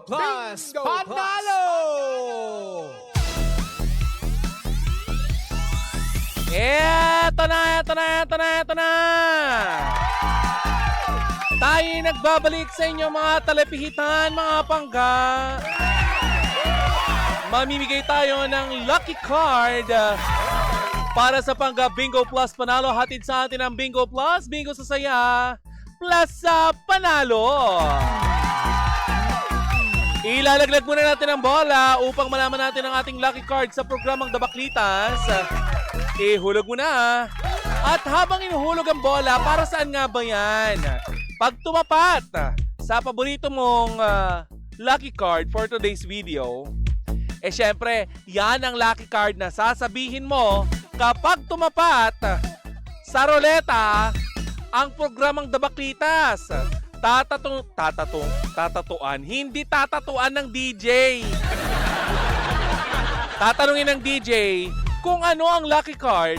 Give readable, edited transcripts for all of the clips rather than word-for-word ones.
Plus Panalo! Eto na! Tayo nagbabalik sa inyo mga talapihitan, mga pangga. Mamimigay tayo ng lucky card para sa Pangga Bingo Plus Panalo. Hatid sa atin ang Bingo Plus, Bingo sa Saya, plus sa Panalo. Ilalaglag muna natin ang bola upang malaman natin ang ating lucky card sa programang Dabaklitas. Ihulog mo na. At habang inuhulog ang bola, para saan nga ba yan? Pag tumapat sa paborito mong lucky card for today's video, syempre, yan ang lucky card na sasabihin mo kapag tumapat sa roleta ang programang Dabaklitas. Tatatuan. Hindi tatatuan ng DJ. Tatanungin ng DJ kung ano ang lucky card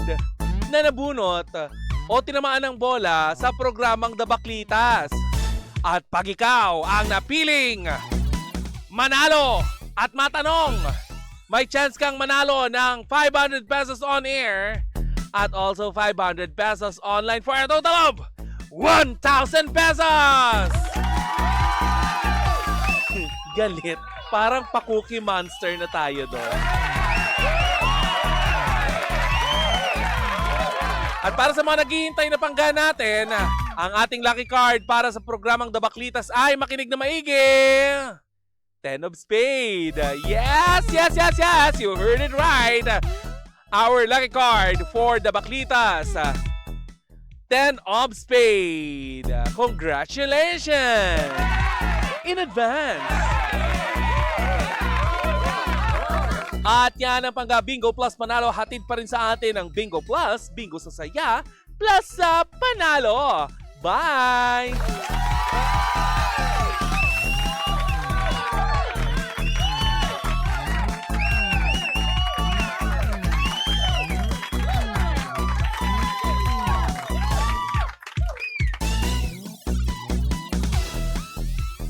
na nabunot o tinamaan ng bola sa programang Dabaklitas. At pag ikaw ang napiling manalo at matanong, may chance kang manalo ng 500 pesos on air at also 500 pesos online for a total of 1,000 pesos! Galit. Parang pa-cookie monster na tayo doon. At para sa mga naghihintay na pangga natin, ang ating lucky card para sa programang Dabaklitas ay makinig na maigi. 10 of spade. Yes! You heard it right. Our lucky card for Dabaklitas. 10 of spade. Congratulations! In advance. At yan ang Pangga Bingo Plus Panalo. Hatid pa rin sa atin ang Bingo Plus, Bingo sa Saya, plus sa Panalo. Bye!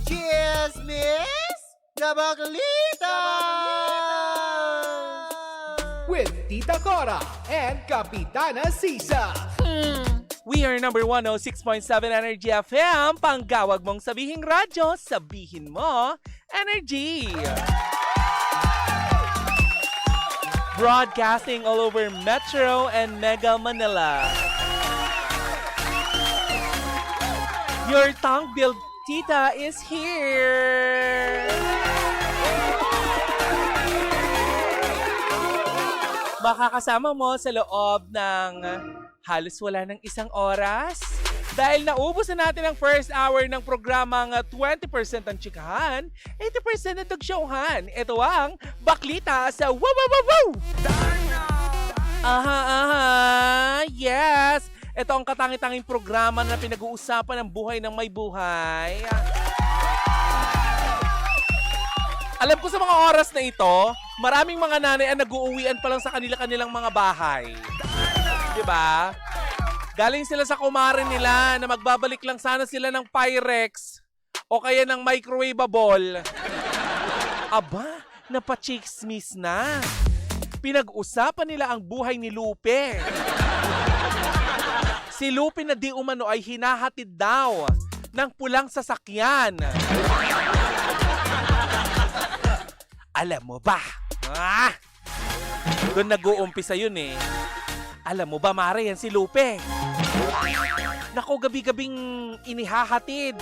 Cheers, Miss Dabaklitas! With Tita Cora and Kapitana Sisa. We are number 106.7 Energy FM. Panggawag mong sabihing radyo, sabihin mo energy. Broadcasting all over Metro and Mega Manila. Your tongue-built tita is here. Makakasama mo sa loob ng halos wala ng isang oras. Dahil naubos na natin ang first hour ng programang 20% ang chikahan, 80% ang tugsyuhan. Ito ang Baklita sa Wow Wow Wow Wow! Aha, yes! Ito ang katangi-tanging programa na pinag-uusapan ng buhay ng may buhay. Alam ko sa mga oras na ito, maraming mga nanay ang nag-uuwian pa lang sa kanilang mga bahay. Diba? Galing sila sa kumare nila na magbabalik lang sana sila ng Pyrex o kaya ng microwavable. Aba, napachichismis na. Pinag-usapan nila ang buhay ni Lupe. Si Lupe na di umano ay hinahatid daw ng pulang sasakyan. Alam mo ba? Doon nag-uumpisa yun eh. Alam mo ba, Mare, yan si Lupe. Naku, gabi-gabing inihahatid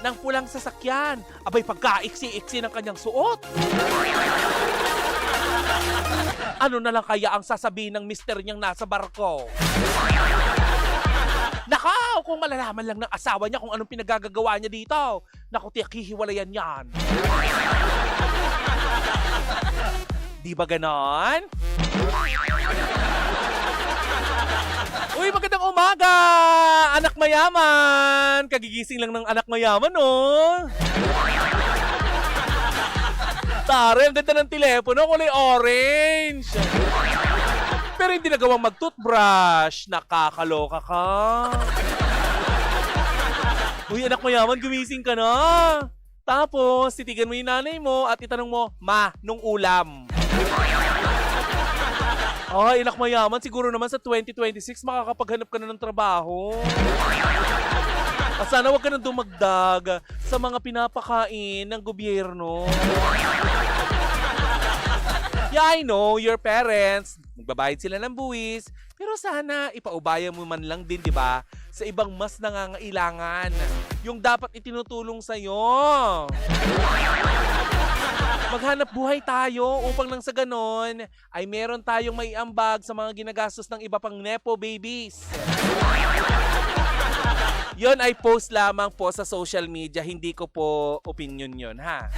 ng pulang sasakyan. Abay, pagka-iksi-iksi ng kanyang suot. Ano na lang kaya ang sasabihin ng mister niyang nasa barko? Nakaw, kung malalaman lang ng asawa niya kung anong pinagagagawa niya dito. Naku, tiyak hihiwalayan yan. Di ba ganon? Uy, magandang umaga! Anak mayaman! Kagigising lang ng anak mayaman, oh! Tare, ang ganda ng telepono, kulay orange! Pero hindi nagawang mag-toothbrush. Nakakaloka ka. Uy, anak mayaman, gumising ka na. Tapos, titigan mo yung nanay mo at itanong mo, Ma, nung ulam? Ay, inak mayaman. Siguro naman sa 2026, makakapaghanap ka na ng trabaho. At sana wag ka nang dumagdag sa mga pinapakain ng gobyerno. Yeah, I know, your parents, magbabayad sila ng buwis, pero sana ipaubaya mo man lang din, di ba, sa ibang mas nangangailangan. Yung dapat itinutulong sa'yo. Maghanap buhay tayo upang nang sa ganon ay meron tayong maiambag sa mga ginagastos ng iba pang nepo babies. Yon ay post lamang po sa social media, hindi ko po opinion yon, ha?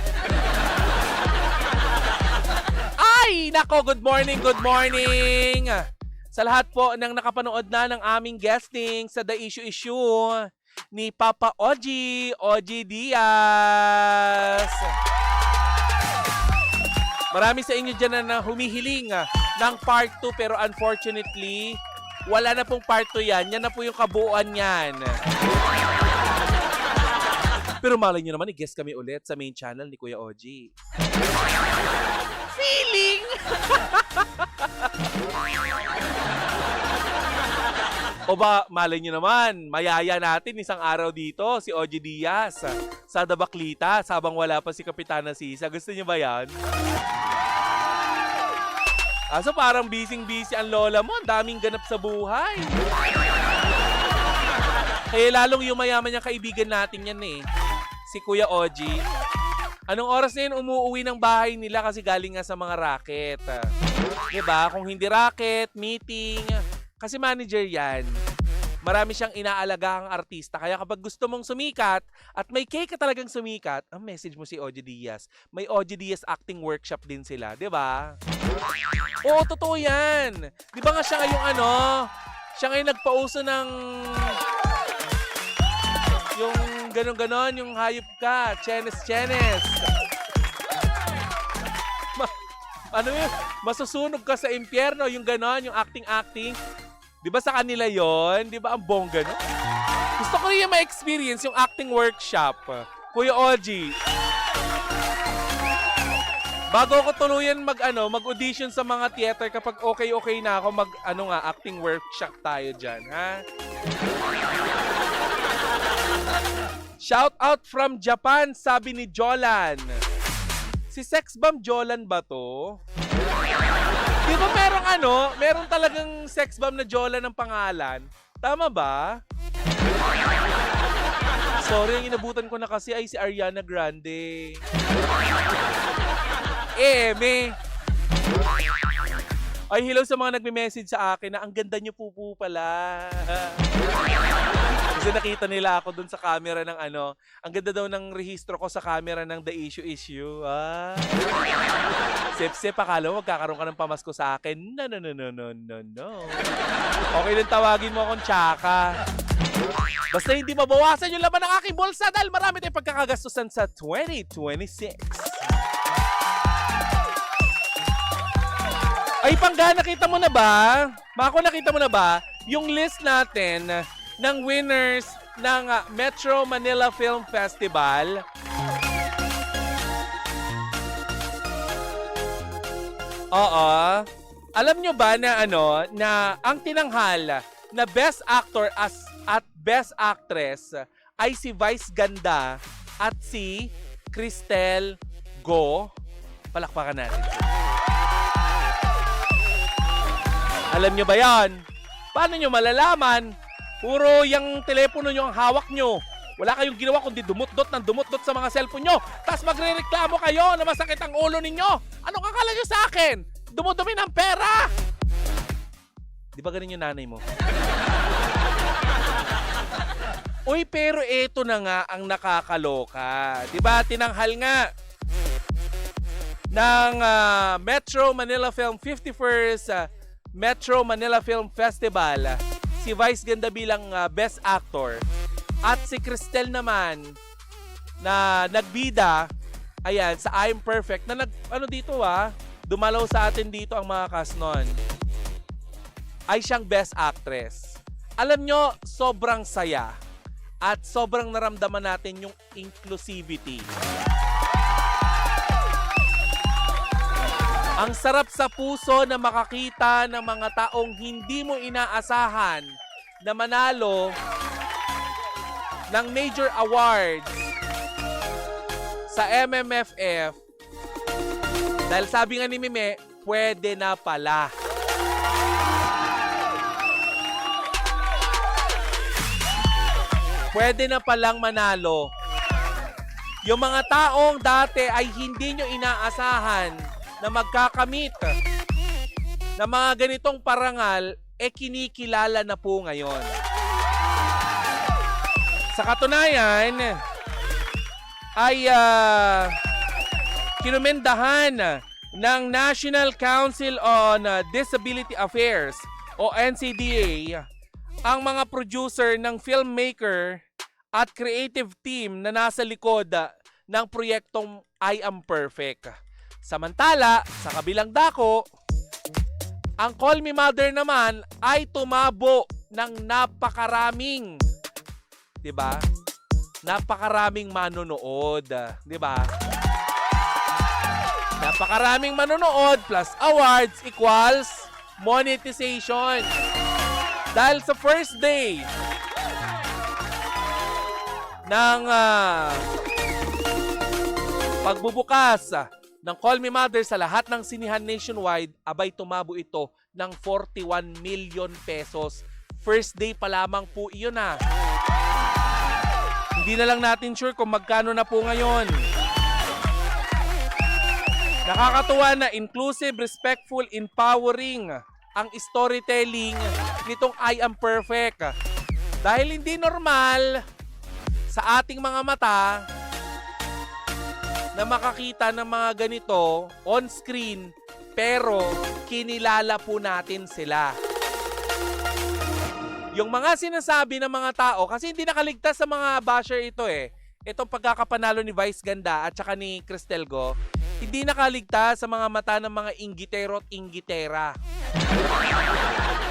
Ay, nako, good morning, good morning! Sa lahat po ng nakapanood na ng aming guesting sa The Issue ni Papa Ogie Diaz. Marami sa inyo dyan na humihiling ng part 2 pero unfortunately, wala na pong part 2 yan. Yan na po yung kabuuan yan. Pero malay nyo naman, i-guest kami ulit sa main channel ni Kuya Ogie. Feeling! O ba, malay nyo naman, mayaya natin isang araw dito, si Ogie Diaz, sa Dabaklita, sabang wala pa si Kapitana Sisa. Gusto nyo ba yan? So parang busy-busy ang lola mo, ang daming ganap sa buhay. Kaya lalong yung mayaman niyang kaibigan natin yan eh, si Kuya Ogie. Anong oras na yun umuwi ng bahay nila kasi galing nga sa mga racket. Diba? Kung hindi racket, meeting, kasi manager yan. Marami siyang inaalagahang artista. Kaya kapag gusto mong sumikat at may cake ka talagang sumikat, ang message mo si Ogie Diaz. May Ogie Diaz acting workshop din sila. Diba? Oo, totoo yan. Diba nga siya ngayong siya ngayon nagpauso ng yung ganon-ganon, yung hayop ka, chenes. Yun? Masusunog ka sa impyerno, yung ganon, yung acting. Di ba sa kanila yon? Di ba ang bongga, no? Gusto ko rin yung ma-experience yung acting workshop. Kuya Ogie. Bago ako tuluyan mag-audition sa mga theater, kapag okay na ako, acting workshop tayo dyan, ha? Shout out from Japan, sabi ni Jolan. Si Sex Bomb Jolan ba to? Di ba meron talagang Sex Bomb na Jolan ng pangalan? Tama ba? Sorry, ang inabutan ko na kasi ay si Ariana Grande. Ay, hello sa mga nagme-message sa akin na ang ganda niyo po pala. Kasi nakita nila ako dun sa camera ng ang ganda daw ng rehistro ko sa camera ng The Issue. Sip, akala mo magkakaroon ka ng pamasko sa akin. No. Okay lang tawagin mo akong tsaka. Basta hindi mabawasan yung laman ng aking bulsa dahil marami tayong pagkakagastusan sa 2026. Ay, Pangga, nakita mo na ba? Mako, nakita mo na ba yung list natin ng winners ng Metro Manila Film Festival? Oo. Alam nyo ba na na ang tinanghal na Best Actor at Best Actress ay si Vice Ganda at si Cristel Go? Palakpakan natin. Alam nyo ba yan? Paano nyo malalaman? Puro yung telepono nyo ang hawak nyo. Wala kayong ginawa kundi dumutdot sa mga cellphone nyo. Tapos magre-reklamo kayo na masakit ang ulo ninyo. Anong akala nyo sa akin? Dumudumi ng pera! Di ba ganun yung nanay mo? Uy, pero eto na nga ang nakakaloka. Di ba tinanghal nga ng Metro Manila Film 51st Metro Manila Film Festival si Vice Ganda bilang Best Actor at si Cristel naman na nagbida ayan sa I'm Perfect na dumalaw sa atin dito ang mga cast nun ay siyang Best Actress. Alam nyo, sobrang saya at sobrang naramdaman natin yung inclusivity. Ang sarap sa puso na makakita ng mga taong hindi mo inaasahan na manalo ng major awards sa MMFF. Dahil sabi nga ni Mime, pwede na pala. Pwede na palang manalo. Yung mga taong dati ay hindi nyo inaasahan na magkakamit na mga ganitong parangal, kinikilala na po ngayon. Sa katunayan, ay kinumendahan ng National Council on Disability Affairs o NCDA ang mga producer ng filmmaker at creative team na nasa likod ng proyektong I Am Perfect. Samantala, sa kabilang dako, ang Call Me Mother naman ay tumabo ng napakaraming, 'di ba? Napakaraming manonood, 'di ba? Napakaraming manonood plus awards equals monetization. Dahil sa first day ng pagbubukas ng Call Me Mother sa lahat ng sinihan nationwide, abay tumabo ito ng 41 million pesos. First day pa lamang po iyon na. Hindi na lang natin sure kung magkano na po ngayon. Nakakatuwa na inclusive, respectful, empowering ang storytelling nitong I Am Perfect. Dahil hindi normal sa ating mga mata na makakita ng mga ganito on screen, pero kinilala po natin sila. Yung mga sinasabi ng mga tao, kasi hindi nakaligtas sa mga basher ito itong pagkakapanalo ni Vice Ganda at saka ni Cristel Go, hindi nakaligtas sa mga mata ng mga inggitero at inggitera.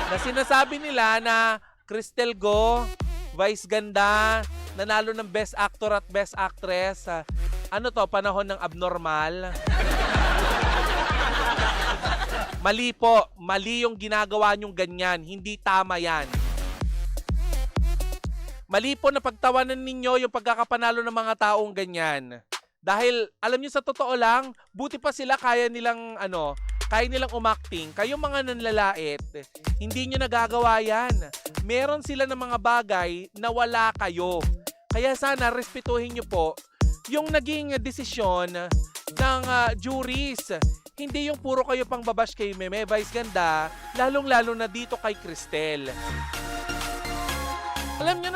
Na sinasabi nila na Cristel Go, Vice Ganda, nanalo ng Best Actor at Best Actress. Ano to, panahon ng abnormal? Mali po. Mali yung ginagawa nyong ganyan. Hindi tama yan. Mali po na pagtawanan ninyo yung pagkakapanalo ng mga taong ganyan. Dahil, alam nyo sa totoo lang, buti pa sila kaya nilang umacting. Kayong mga nanlalait, hindi nyo nagagawa yan. Meron sila ng mga bagay na wala kayo. Kaya sana, respetuhin nyo po yung naging desisyon ng juries. Hindi yung puro kayo pang babash kay Meme, Vice Ganda, lalong-lalo na dito kay Cristel. Alam nyo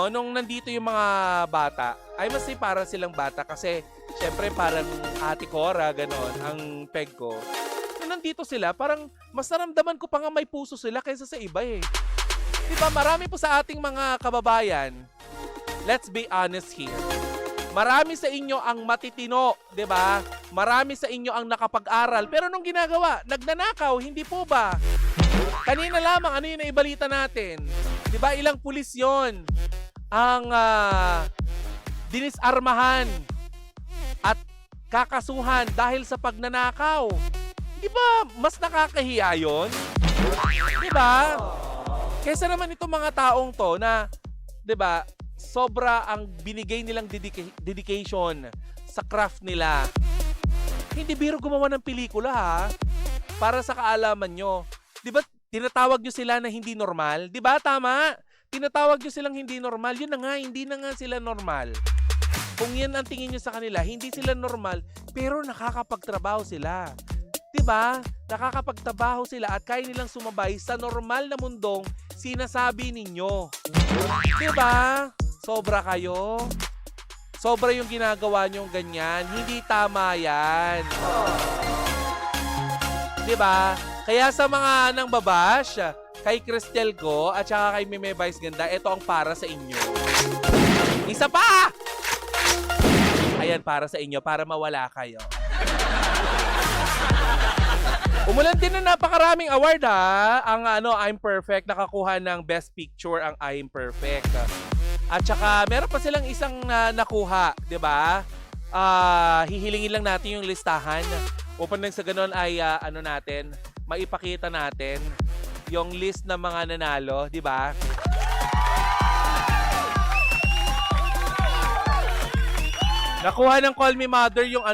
nung nandito yung mga bata, ay mas para silang bata kasi syempre parang Ate Cora, ganon, ang peg ko. Nung nandito sila, parang mas naramdaman ko pa nga may puso sila kaysa sa iba Diba, marami po sa ating mga kababayan, let's be honest here. Marami sa inyo ang matitino, 'di ba? Marami sa inyo ang nakapag-aral, pero nung ginagawa, nagnanakaw, hindi po ba? Kanina lamang ano 'yung naibalita natin? 'Di ba, ilang pulis 'yon ang dinisarmahan at kakasuhan dahil sa pagnanakaw. 'Di ba, mas nakakahiya 'yon? 'Di ba? Kaysa naman itong mga taong 'to na, 'di ba, sobra ang binigay nilang dedication sa craft nila. Hindi biro gumawa ng pelikula para sa kaalaman nyo. Di ba tinatawag nyo sila na hindi normal? Di ba tama? Tinatawag nyo silang hindi normal. Yun na nga, hindi na nga sila normal. Kung yan ang tingin nyo sa kanila, hindi sila normal, pero nakakapagtrabaho sila. Di ba? Nakakapagtrabaho sila at kaya nilang sumabay sa normal na mundong sinasabi ninyo. Di ba? Sobra kayo. Sobra yung ginagawa nyong ganyan. Hindi tama yan. Diba? Kaya sa mga nang babash, kay Cristel Go at saka kay Meme Vice Ganda, ito ang para sa inyo. Isa pa! Ayan, para sa inyo, para mawala kayo. Umulan din na napakaraming award Ang I'm Perfect, nakakuha ng Best Picture ang I'm Perfect. At saka meron pa silang isang nakuha, 'di ba? Hihilingin lang natin yung listahan upang nang sa ganun ay maipakita natin yung list ng mga nanalo, 'di ba? Nakuha ng Call Me Mother yung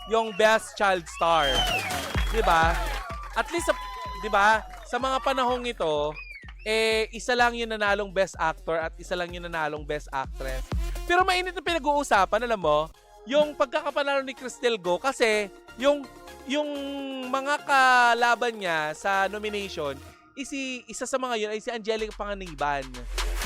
yung Best Child Star. 'Di ba? At least 'di ba, sa mga panahong ito, isa lang yung nanalong Best Actor at isa lang yung nanalong Best Actress. Pero mainit na pinag-uusapan, alam mo, yung pagkakapanalo ni Cristel Go kasi yung mga kalaban niya sa nomination, isa sa mga yun ay si Angelica Panganiban.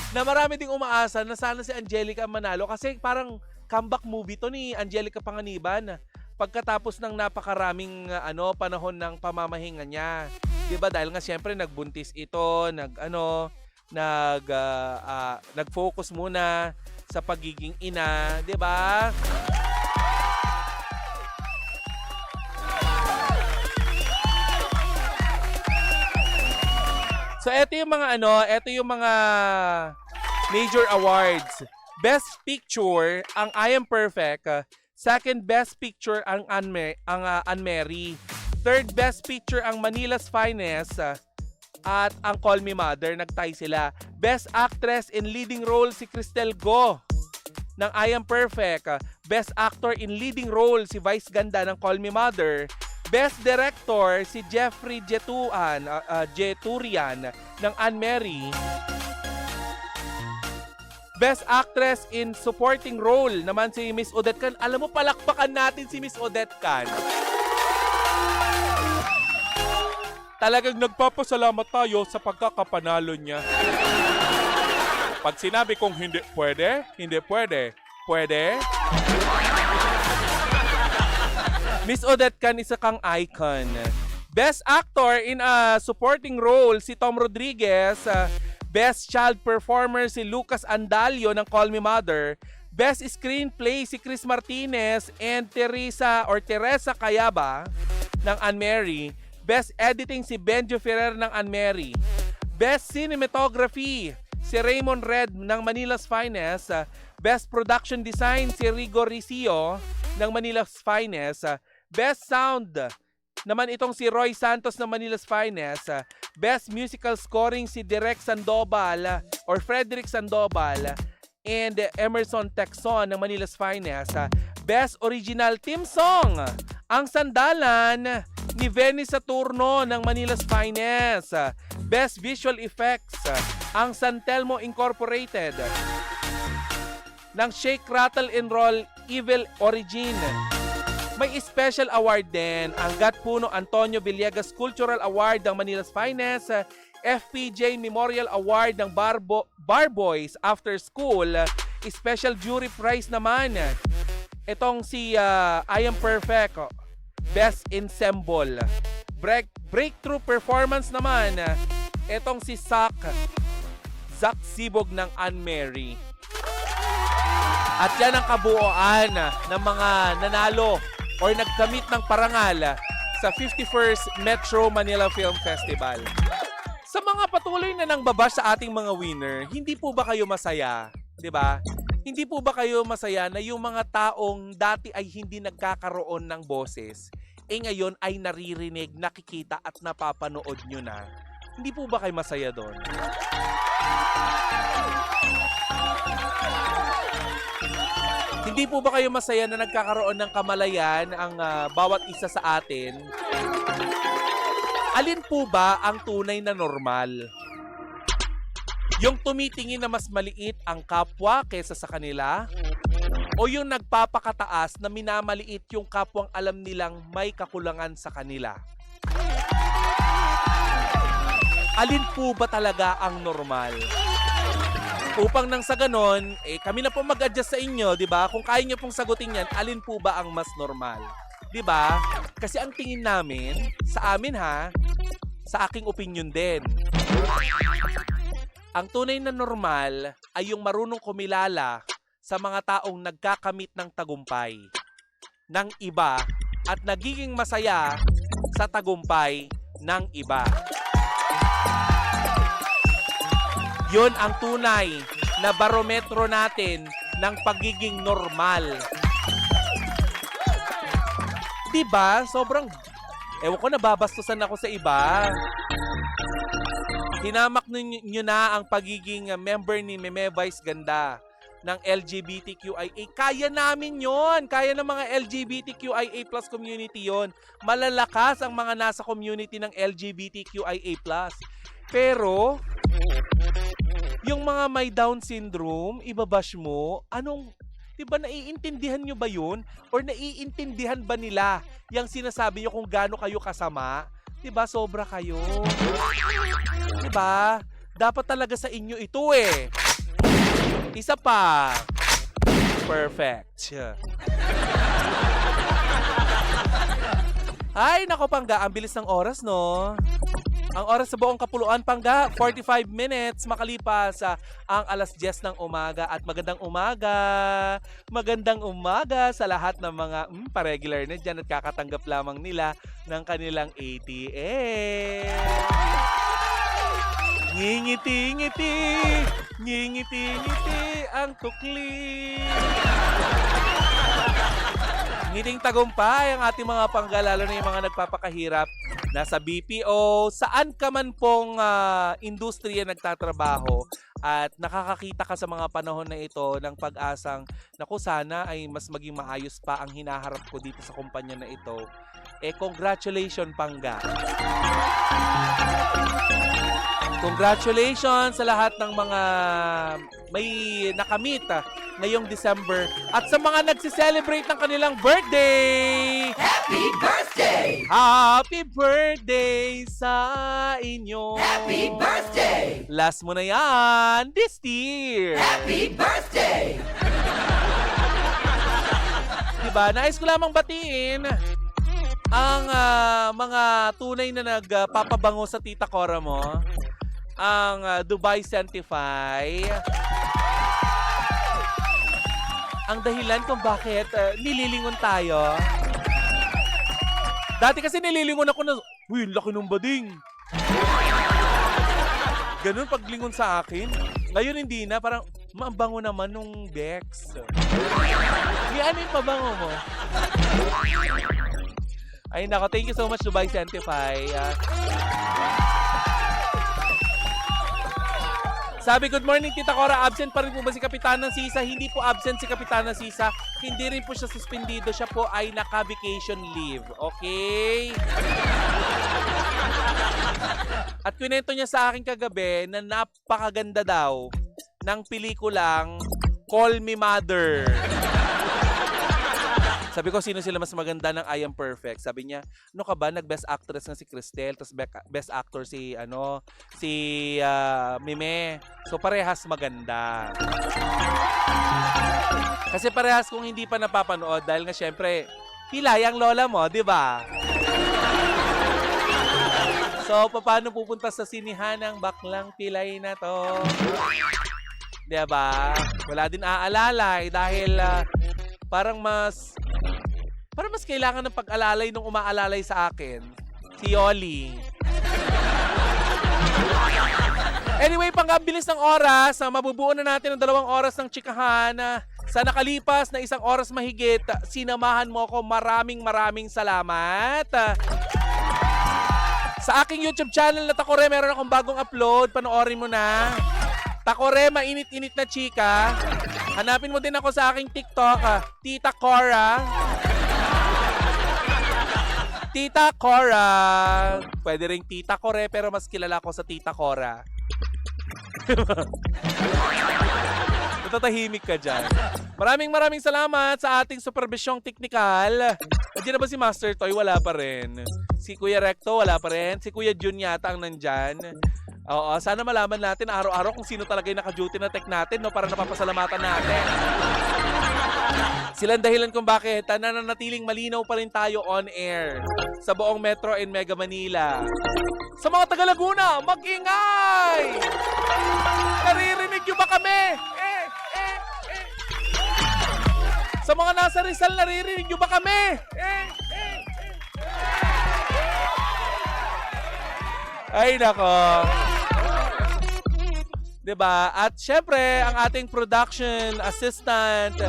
Na marami ding umaasa na sana si Angelica ang manalo kasi parang comeback movie to ni Angelica Panganiban pagkatapos ng napakaraming panahon ng pamamahinga niya. 'Di ba? Dahil nga siyempre nagbuntis ito, nag-focus muna sa pagiging ina, 'di ba? So ito yung mga major awards. Best Picture ang I Am Perfect, second Best Picture ang Anne-Marie, third Best Picture ang Manila's Finest, at ang Call Me Mother, nagtie sila. Best Actress in Leading Role si Cristel Go ng I Am Perfect, Best Actor in Leading Role si Vice Ganda ng Call Me Mother, Best Director si Jeffrey Jeturian ng Anne-Marie, Best Actress in Supporting Role naman si Miss Odette Can. Alam mo, palakpakan natin si Miss Odette Can. Talagang nagpapasalamat tayo sa pagkakapanalo niya. Pag sinabi kong hindi pwede, pwede. Miss Odette Can, isa kang icon. Best Actor in a Supporting Role si Tom Rodriguez. Best Child Performer si Lucas Andalio ng Call Me Mother. Best Screenplay si Chris Martinez and Teresa Cayaba ng Anne-Marie. Best Editing si Benjo Ferrer ng Anne-Marie. Best Cinematography si Raymond Red ng Manila's Finest. Best Production Design si Rigo Ricio ng Manila's Finest. Best Sound naman itong si Roy Santos ng Manila's Finest. Best Musical Scoring si Frederick Sandoval and Emerson Texon ng Manila's Finest. Best Original Theme Song ang Sandalan ni Venny Saturno ng Manila's Finest. Best Visual Effects ang San Telmo Incorporated ng Shake, Rattle and Roll Evil Origin. May special award din ang Gatpuno Antonio Villegas Cultural Award ng Manila's Finest, FPJ Memorial Award ng Bar Boys After School, special jury prize naman itong si I Am Perfect, Best Ensemble. Breakthrough Performance naman itong si Zach Sibog ng Anne-Marie. At yan ang kabuuan ng mga nanalo or nagkamit ng parangal sa 51st Metro Manila Film Festival. Sa mga patuloy na nang babash sa ating mga winner, hindi po ba kayo masaya? 'Di ba? Hindi po ba kayo masaya na yung mga taong dati ay hindi nagkakaroon ng boses, ngayon ay naririnig, nakikita at napapanood nyo na? Hindi po ba kayo masaya doon? Hindi po ba kayo masaya na nagkakaroon ng kamalayan ang bawat isa sa atin? Alin po ba ang tunay na normal? Yung tumitingin na mas maliit ang kapwa kaysa sa kanila? O yung nagpapakataas na minamaliit yung kapwang alam nilang may kakulangan sa kanila? Alin po ba talaga ang normal? Upang nang sa ganon, kami na po mag-adjust sa inyo, di ba? Kung kaya nyo pong sagutin yan, alin po ba ang mas normal? Di ba? Kasi ang tingin namin, sa amin sa aking opinion din, ang tunay na normal ay yung marunong kumilala sa mga taong nagkakamit ng tagumpay ng iba at nagiging masaya sa tagumpay ng iba. Yun ang tunay na barometro natin ng pagiging normal. Diba? Sobrang, ewan ko, nababastusan ako sa iba. Hinamak nyo na ang pagiging member ni Meme Vice Ganda ng LGBTQIA. Kaya namin yon. Kaya ng mga LGBTQIA plus community yon. Malalakas ang mga nasa community ng LGBTQIA plus. Pero, yung mga may Down syndrome, ibabash mo, diba naiintindihan nyo ba yun? Or naiintindihan ba nila yung sinasabi nyo kung gaano kayo kasama? Diba sobra kayo? Diba? Dapat talaga sa inyo ito eh. Isa pa. Perfect. Ay, nako Pangga, ang bilis ng oras, no? Ang oras sa buong kapuluan, Pangga, 45 minutes makalipas ang alas 10 ng umaga. At magandang umaga sa lahat ng mga pa-regular na dyan at kakatanggap lamang nila ng kanilang ATM. Ngingiti-ngiti, ngingiti-ngiti ang tukli. Ngiting tagumpay ang ating mga Pangga, lalo na yung mga nagpapakahirap nasa BPO, saan ka man pong industriya nagtatrabaho at nakakakita ka sa mga panahon na ito ng pag-asang, naku sana ay mas maging maayos pa ang hinaharap ko dito sa kumpanya na ito. Congratulations Pangga. Congratulations sa lahat ng mga may nakamit ngayong December at sa mga nagsi-celebrate ng kanilang birthday! Happy birthday! Happy birthday sa inyo! Happy birthday! Last mo na yan this year! Happy birthday! Diba? Nais ko lamang batiin ang mga tunay na nagpapabango sa Tita Cora mo. Ang Dubai Sentify. Ang dahilan kung bakit nililingon tayo. Dati kasi nililingon ako na, uy, laki ng bading. Ganun paglingon sa akin. Ngayon hindi na, parang maambango naman nung Bex. Ano yung pabango mo? Ay nako, thank you so much Dubai Sentify. Sabi, good morning Tita Cora, absent pa rin po ba si Kapitana Sisa? Hindi po absent si Kapitana Sisa. Hindi rin po siya suspendido. Siya po ay naka-vacation leave. Okay? At kwento niya sa akin kagabi na napakaganda daw ng pelikulang Call Me Mother. Sabi ko, sino sila mas maganda ng I Am Perfect? Sabi niya, ano ka ba? Nag-best actress na si Cristel, tapos best actor si Meme. So parehas maganda. Kasi parehas kung hindi pa napapanood dahil nga syempre, pilay ang lola mo, di ba? So, paano pupunta sa sinihan ng baklang pilay na to? Di ba? Wala din aalalay dahil parang mas kailangan ng pag-alalay nung umaalalay sa akin. Si Yoli. Anyway, pangkabilis ng oras, mabubuo na natin ang 2 oras ng chikahan. Sa nakalipas na 1 oras mahigit, sinamahan mo ako. Maraming salamat. Sa aking YouTube channel na Takore, meron akong bagong upload. Panoorin mo na. Takore, mainit-init na chika. Hanapin mo din ako sa aking TikTok, Tita Cora. Tita Cora. Pwede ring Tita Core, pero mas kilala ko sa Tita Cora. Natatahimik ka dyan. Maraming salamat sa ating supervisyong teknikal. Nandiyan na ba si Master Toy? Wala pa rin. Si Kuya Recto, wala pa rin. Si Kuya Jun yata ang nandyan. Oo, sana malaman natin araw-araw kung sino talaga yung naka-duty na tech natin, no, para napapasalamatan natin. Silang dahilan kung bakit nananatiling malinaw pa rin tayo on air sa buong Metro and Mega Manila. Sa mga taga Laguna, mag-ingay! Naririnig nyo ba kami? Sa mga nasa Rizal, naririnig nyo ba kami? Ay nako. 'Diba? At syempre, ang ating production assistant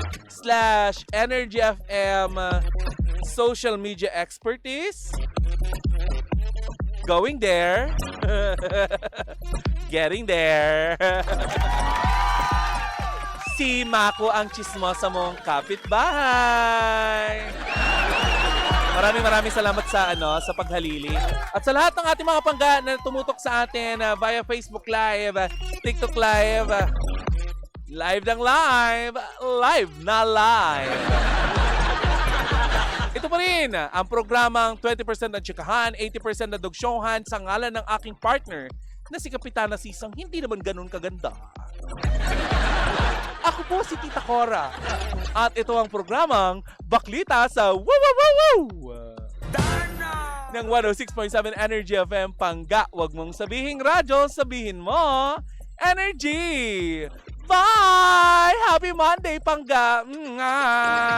/ Energy FM social media expertise. Going there. Getting there. Si Mako ang chismosa mong kapitbahay. Maraming salamat sa sa paghalili. At sa lahat ng ating mga pangga na tumutok sa atin via Facebook Live, TikTok Live, live na live. Ito pa rin ang programang 20% na tsikahan, 80% na dugsyonghan sa ngalan ng aking partner na si Kapitana Sisang hindi naman ganun kaganda. Ako po si Tita Cora. At ito ang programang Baklita sa Woo Woo Woo Woo! Ng 106.7 Energy FM Pangga. Huwag mong sabihin radyo, sabihin mo Energy! Bye! Happy Monday, Pangga! Mwah!